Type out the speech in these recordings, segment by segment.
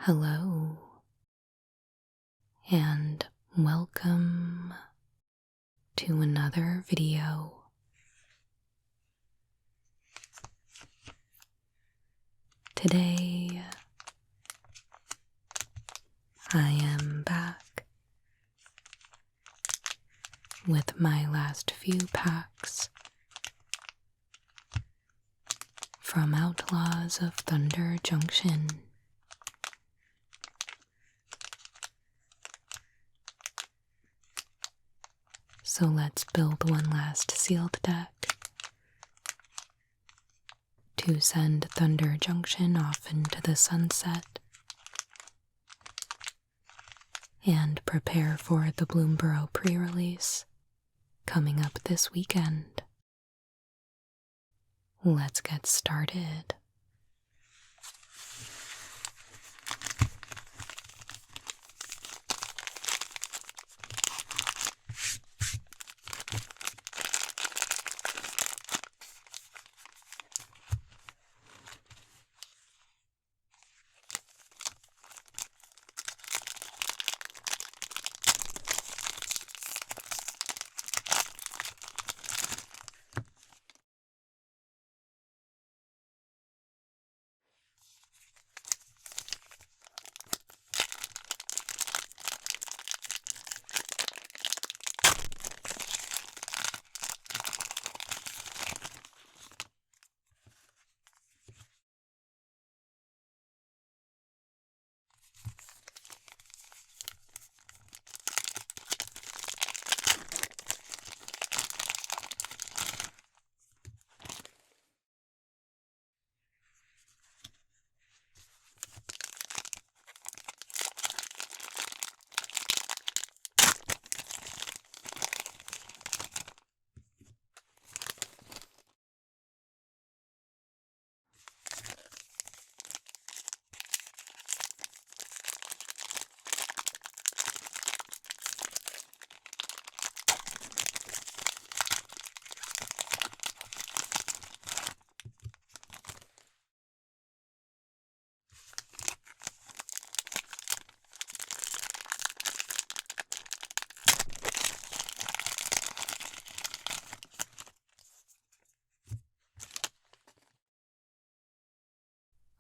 Hello, and welcome to another video. Today, I am back with my last few packs from Outlaws of Thunder Junction. So let's build one last sealed deck to send Thunder Junction off into the sunset and prepare for the Bloomborough pre-release coming up this weekend. Let's get started.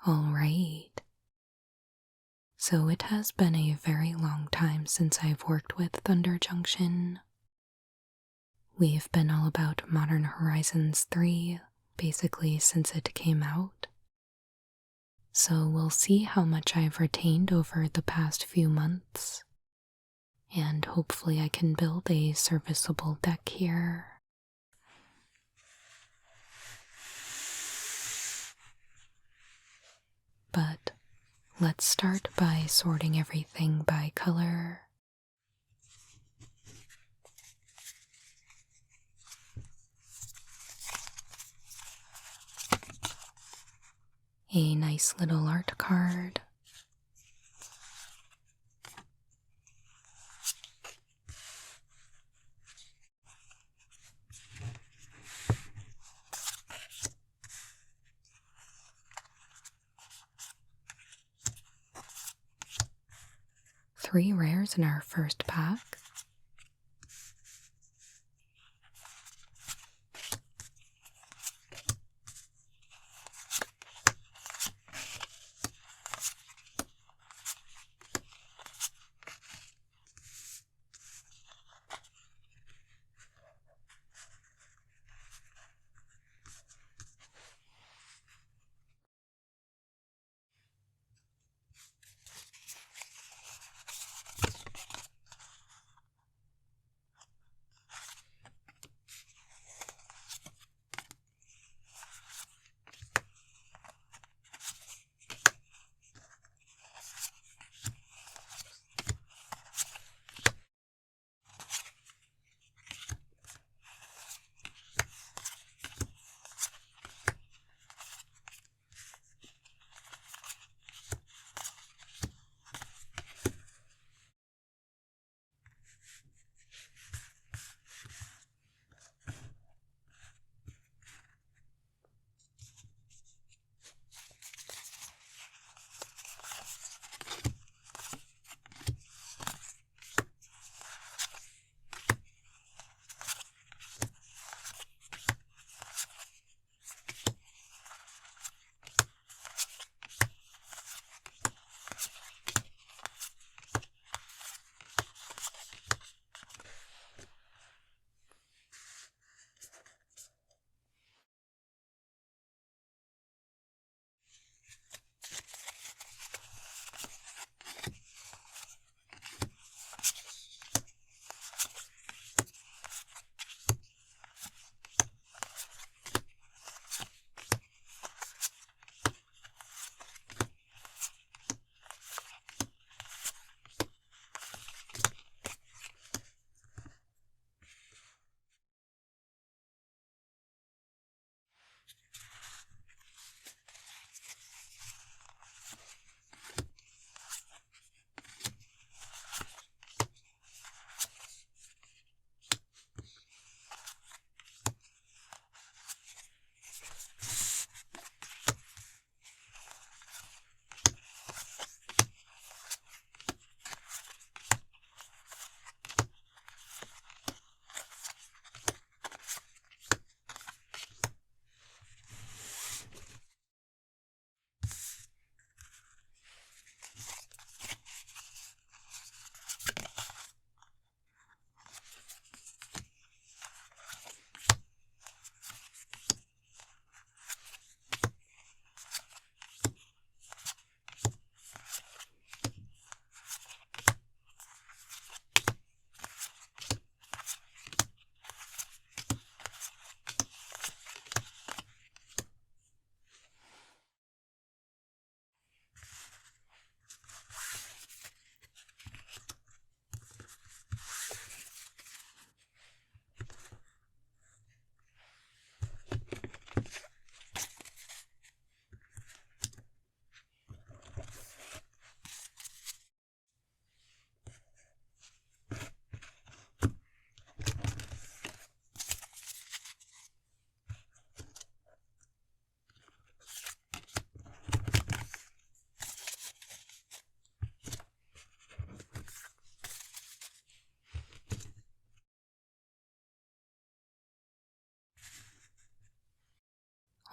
Alright, so it has been a very long time since I've worked with Thunder Junction. We've been all about Modern Horizons 3 basically since it came out. So we'll see how much I've retained over the past few months, and hopefully I can build a serviceable deck here. But let's start by sorting everything by color. A nice little art card. Three rares in our first pack.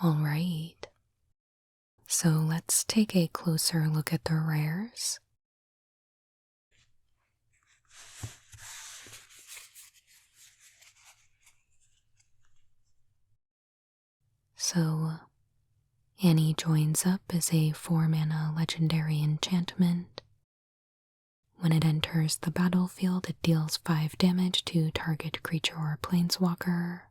Alright, so let's take a closer look at the rares. So, Annie Joins Up is a 4-mana legendary enchantment. When it enters the battlefield, it deals 5 damage to target creature or planeswalker.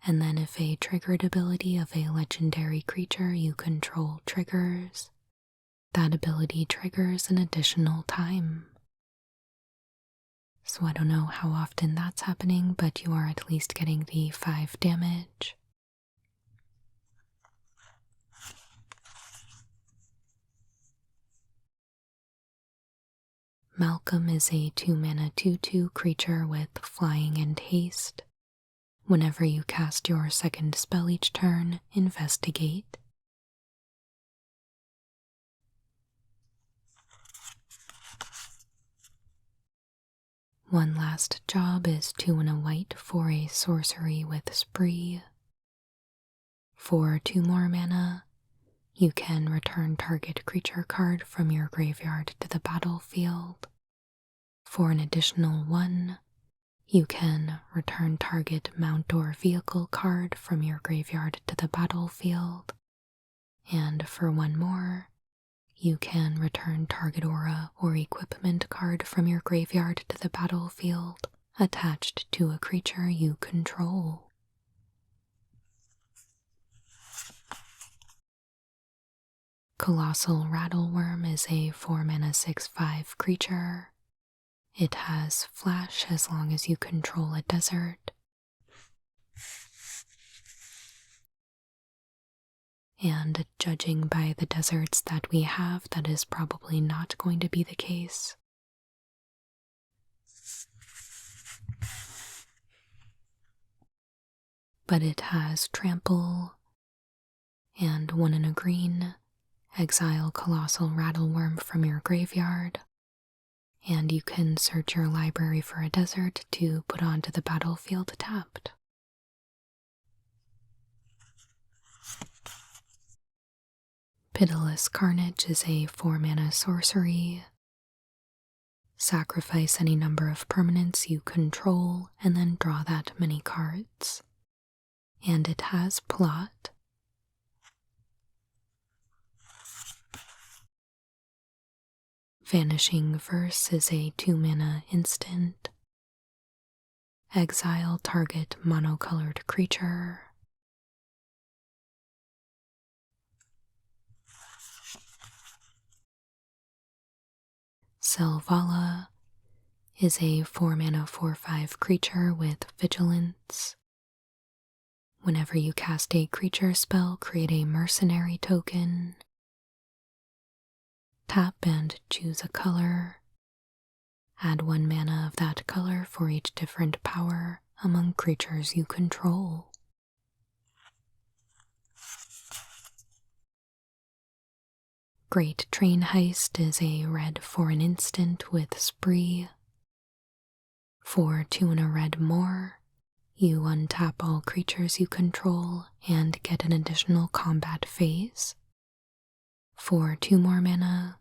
And then if a triggered ability of a legendary creature you control triggers, that ability triggers an additional time. So I don't know how often that's happening, but you are at least getting the 5 damage. Malcolm is a 2-mana 2/2 creature with flying and haste. Whenever you cast your second spell each turn, investigate. One Last Job is 2 and a white for a sorcery with Spree. For 2 more mana, you can return target creature card from your graveyard to the battlefield. For an additional 1, you can return target mount or vehicle card from your graveyard to the battlefield. And for 1 more, you can return target aura or equipment card from your graveyard to the battlefield attached to a creature you control. Colossal Rattleworm is a 4-mana 6/5 creature. It has flash as long as you control a desert. And judging by the deserts that we have, that is probably not going to be the case. But it has trample, and 1 in a green, exile Colossal Rattleworm from your graveyard, and you can search your library for a desert to put onto the battlefield tapped. Pitiless Carnage is a 4-mana sorcery. Sacrifice any number of permanents you control and then draw that many cards. And it has plot. Vanishing Verse is a 2-mana instant. Exile target monocolored creature. Selvala is a 4-mana 4/5 creature with vigilance. Whenever you cast a creature spell, create a mercenary token. Tap and choose a color. Add 1 mana of that color for each different power among creatures you control. Great Train Heist is a red for an instant with Spree. For 2 and a red more, you untap all creatures you control and get an additional combat phase. For 2 more mana,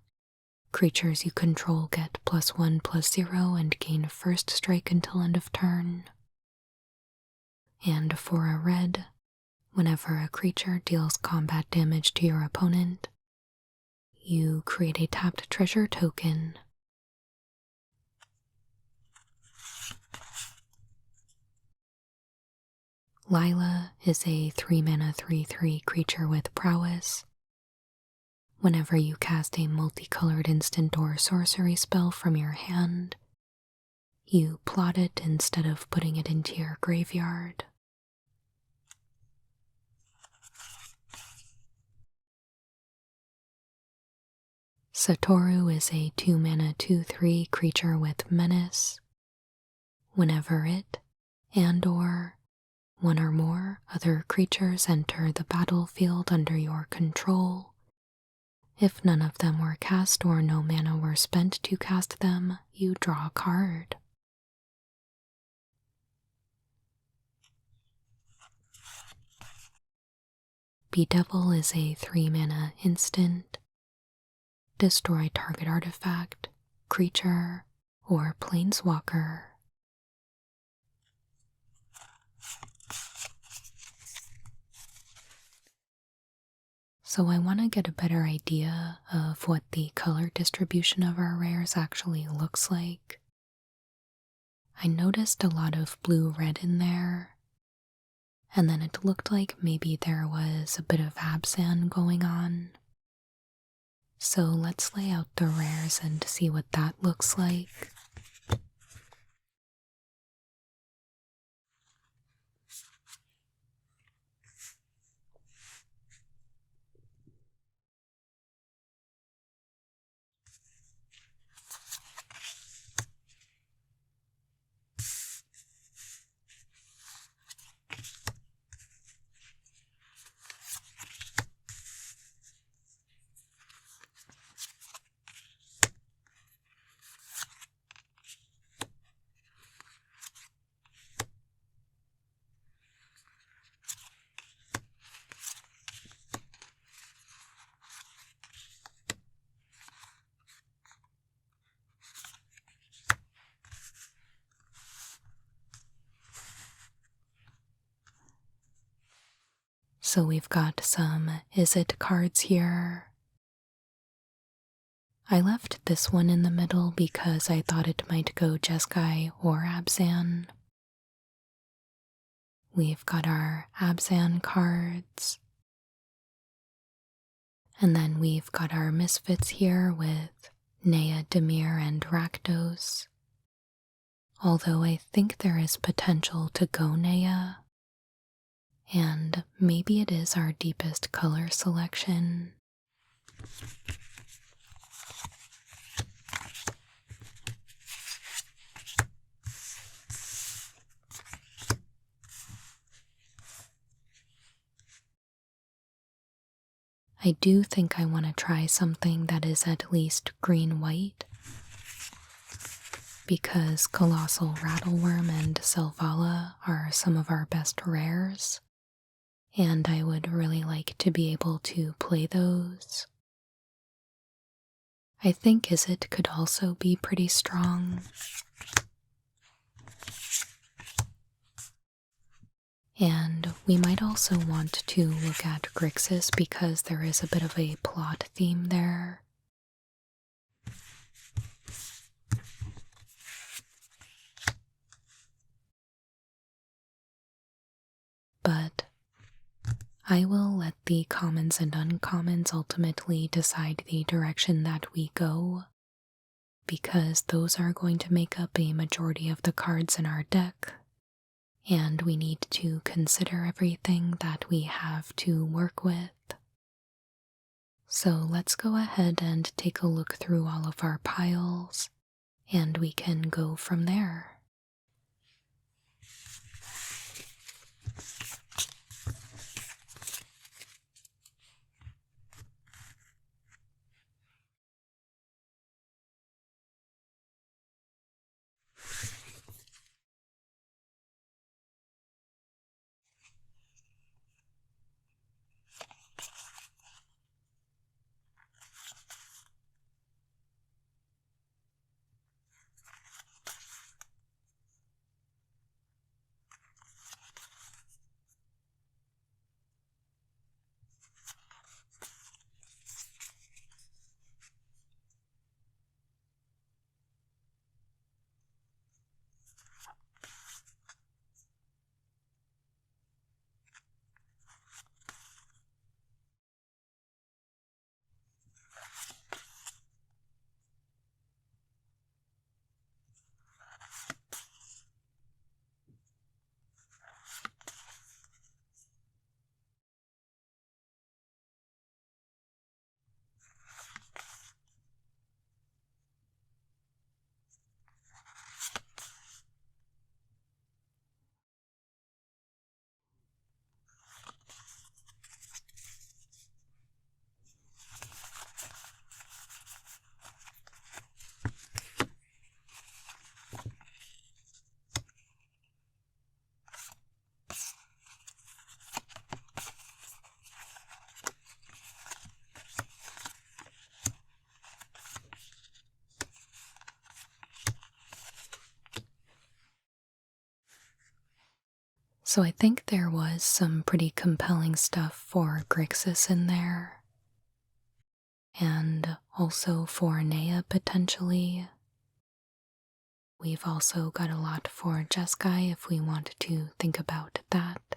creatures you control get +1/+0 and gain first strike until end of turn. And for a red, whenever a creature deals combat damage to your opponent, you create a tapped treasure token. Lila is a 3-mana 3/3 creature with prowess. Whenever you cast a multicolored instant or sorcery spell from your hand, you plot it instead of putting it into your graveyard. Satoru is a 2-mana 2/3 creature with menace. Whenever it and/or 1 or more other creatures enter the battlefield under your control, if none of them were cast or no mana were spent to cast them, you draw a card. Bedevil is a 3-mana instant. Destroy target artifact, creature, or planeswalker. So I want to get a better idea of what the color distribution of our rares actually looks like. I noticed a lot of blue-red in there, and then it looked like maybe there was a bit of Abzan going on. So let's lay out the rares and see what that looks like. So we've got some Izzet cards here. I left this one in the middle because I thought it might go Jeskai or Abzan. We've got our Abzan cards. And then we've got our misfits here with Nea, Dimir, and Rakdos. Although I think there is potential to go Nea. And maybe it is our deepest color selection. I do think I want to try something that is at least green-white, because Colossal Rattleworm and Selvala are some of our best rares, and I would really like to be able to play those. I think Izzet could also be pretty strong. And we might also want to look at Grixis because there is a bit of a plot theme there. But I will let the commons and uncommons ultimately decide the direction that we go, because those are going to make up a majority of the cards in our deck. And we need to consider everything that we have to work with. So let's go ahead and take a look through all of our piles, and we can go from there. So I think there was some pretty compelling stuff for Grixis in there, and also for Nea potentially. We've also got a lot for Jeskai if we want to think about that.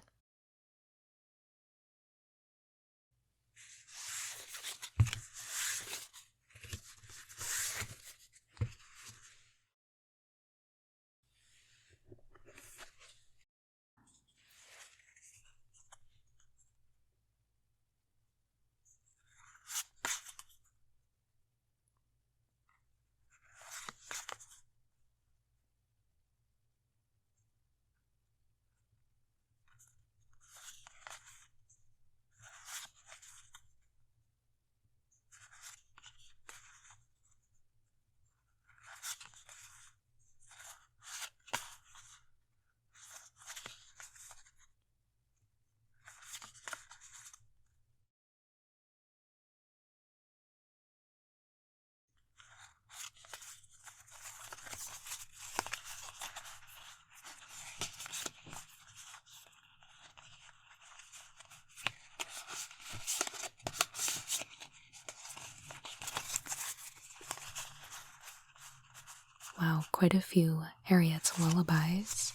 Wow, quite a few Ariet's lullabies.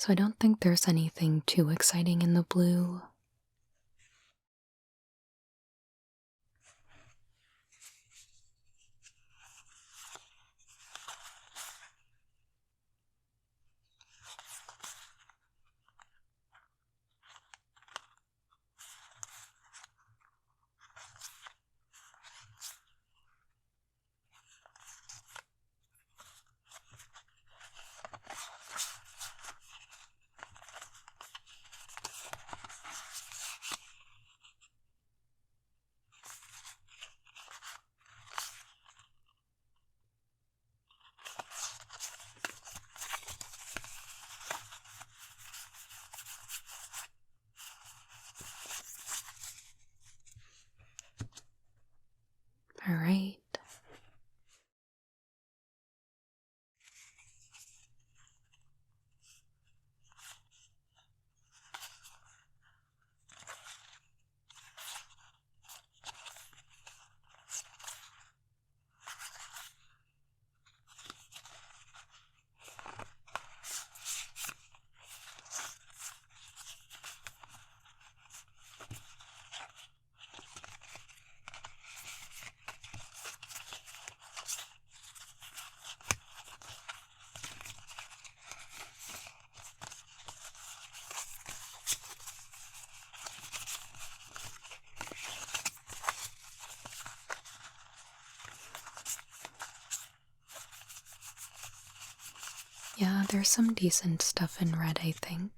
So I don't think there's anything too exciting in the blue. All right. Yeah, there's some decent stuff in red, I think.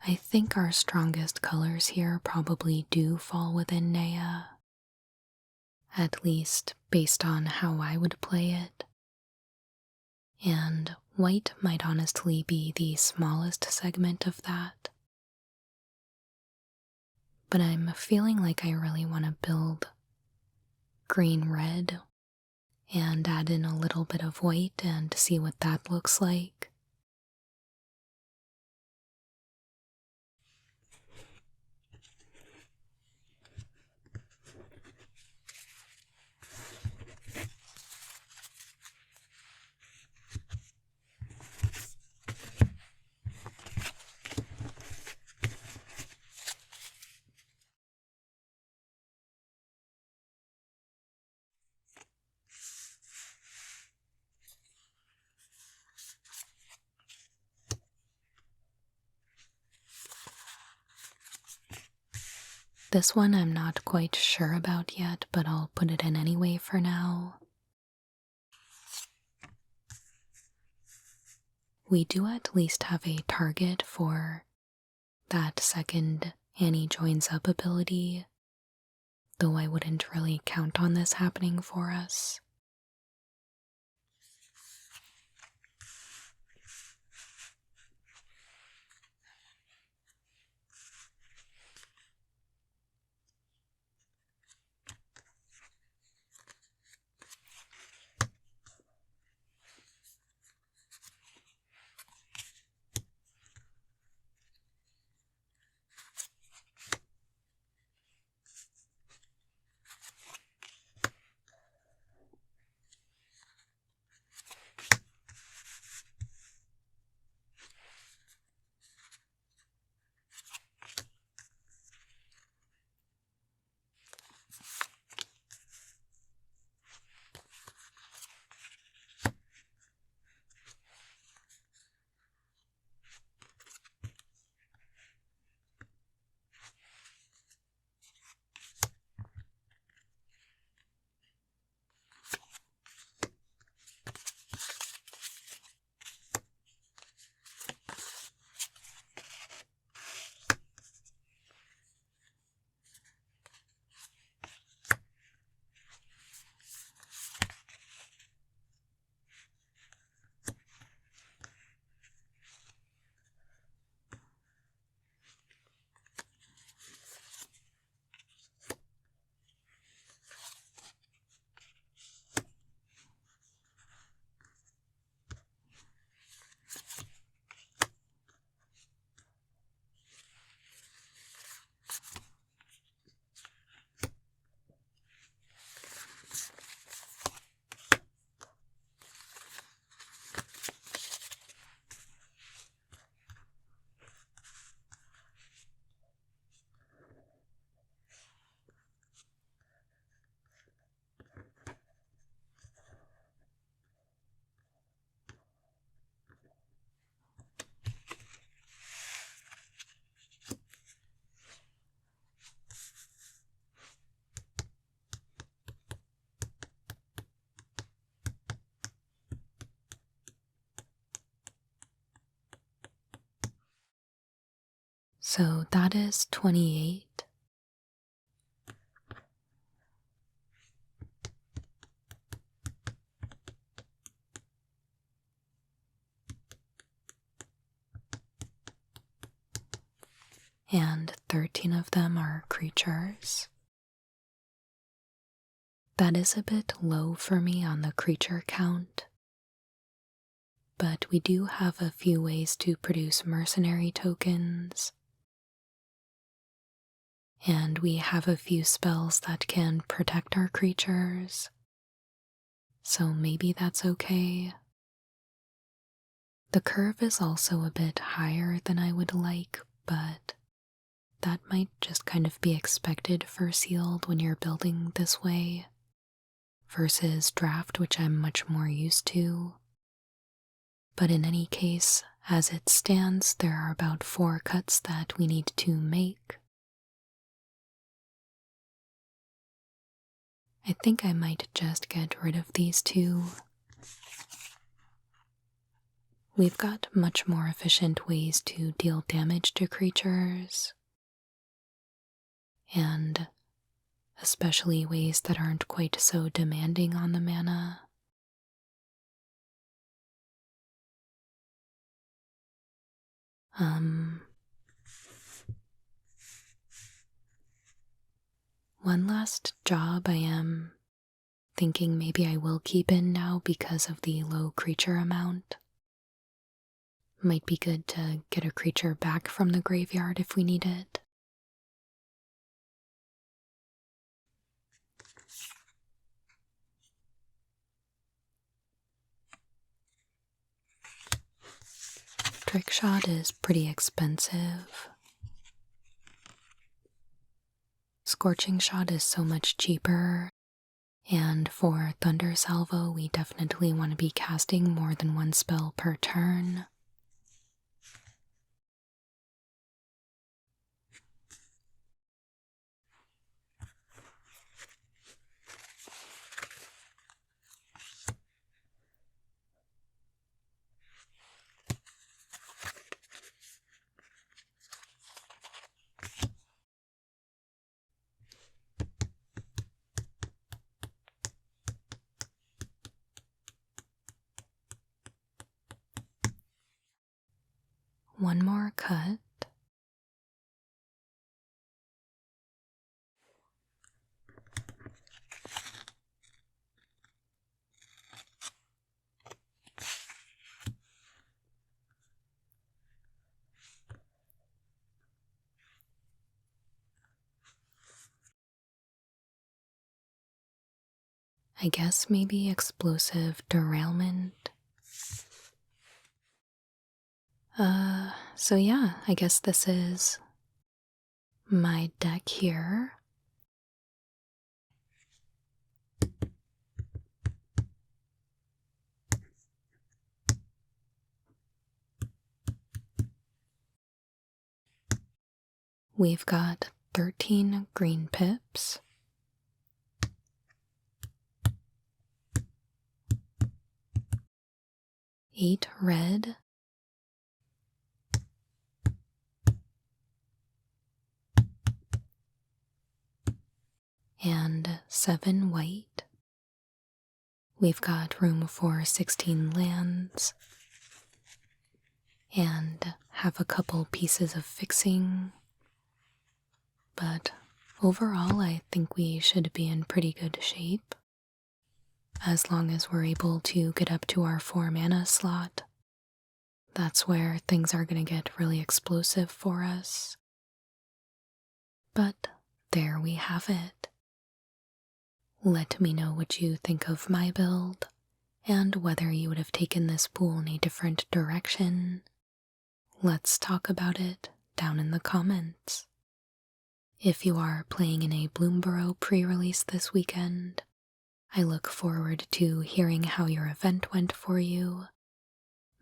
I think our strongest colors here probably do fall within Nea, at least based on how I would play it. and white might honestly be the smallest segment of that. But I'm feeling like I really want to build green red and add in a little bit of white and see what that looks like. This one I'm not quite sure about yet, but I'll put it in anyway for now. We do at least have a target for that second Annie joins up ability, though I wouldn't really count on this happening for us. So that is 28. And 13 of them are creatures. That is a bit low for me on the creature count, but we do have a few ways to produce mercenary tokens, and we have a few spells that can protect our creatures, so maybe that's okay. The curve is also a bit higher than I would like, but that might just kind of be expected for sealed when you're building this way, versus draft, which I'm much more used to. But in any case, as it stands, there are about 4 cuts that we need to make. I think I might just get rid of these 2. We've got much more efficient ways to deal damage to creatures, and especially ways that aren't quite so demanding on the mana. Um, One last job I am thinking maybe I will keep in now because of the low creature amount. Might be good to get a creature back from the graveyard if we need it. Trickshot is pretty expensive. Scorching Shot is so much cheaper, and for Thunder Salvo, we definitely want to be casting more than one spell per turn. One more cut. I guess maybe Explosive Derailment. So yeah, I guess this is my deck here. We've got 13 green pips, 8 red, and 7 white. We've got room for 16 lands, and have a couple pieces of fixing. But overall, I think we should be in pretty good shape. As long as we're able to get up to our 4 mana slot, that's where things are going to get really explosive for us. But there we have it. Let me know what you think of my build, and whether you would have taken this pool in a different direction. Let's talk about it down in the comments. If you are playing in a Bloomburrow pre-release this weekend, I look forward to hearing how your event went for you.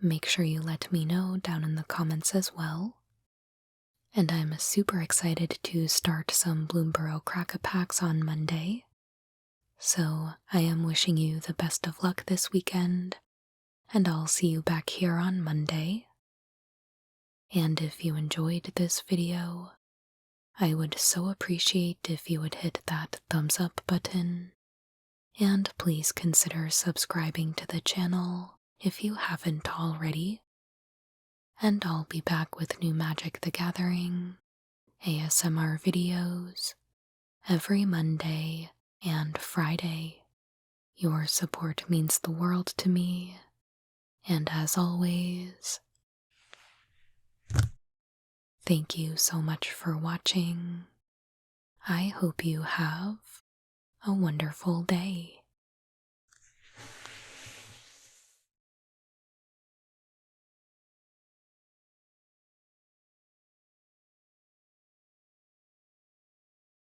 Make sure you let me know down in the comments as well. And I'm super excited to start some Bloomburrow Crack-A-Packs on Monday. So I am wishing you the best of luck this weekend, and I'll see you back here on Monday. And if you enjoyed this video, I would so appreciate if you would hit that thumbs up button, and please consider subscribing to the channel if you haven't already. And I'll be back with new Magic the Gathering ASMR videos every Monday and Friday. Your support means the world to me, and as always, thank you so much for watching. I hope you have a wonderful day.